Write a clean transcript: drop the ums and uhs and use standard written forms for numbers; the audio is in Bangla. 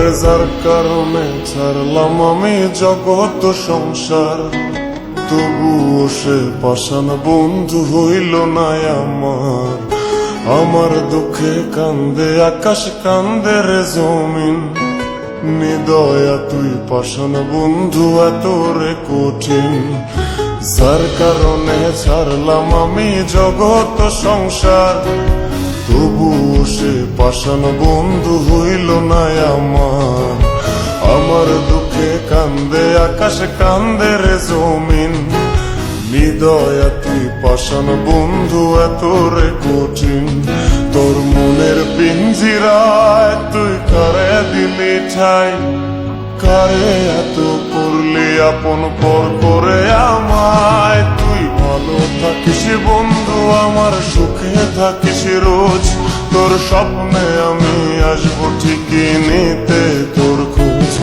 আরে যার কারণে ছাড়লাম আমি জগৎ সংসার, তবুও সে পাষাণ বন্ধু হইল না আমার। আমার দুঃখে কান্দে আকাশ, কান্দে রে জমিন, নিদয়া তুই পাষাণ বন্ধু এত রে কঠিন। যার কারণে ছাড়লাম আমি জগৎ সংসার, তবুও সে পাষাণ বন্ধু হইল না আমার। আমার দুঃখে কান্দে আকাশ, কান্দে রে জমিন, নিদয়া তুই পাষাণ বন্ধু এত রে কঠিন। তোর মনের পিঞ্জিরায় তুই কারে দিলি ঠাই, কারে এত করলি আপন পর করে আমায়। তুই ভালো থাকিস বন্ধু আমার, সুখে থাকিস রোজ, তোর স্বপ্নে আমি আসবো ঠিকই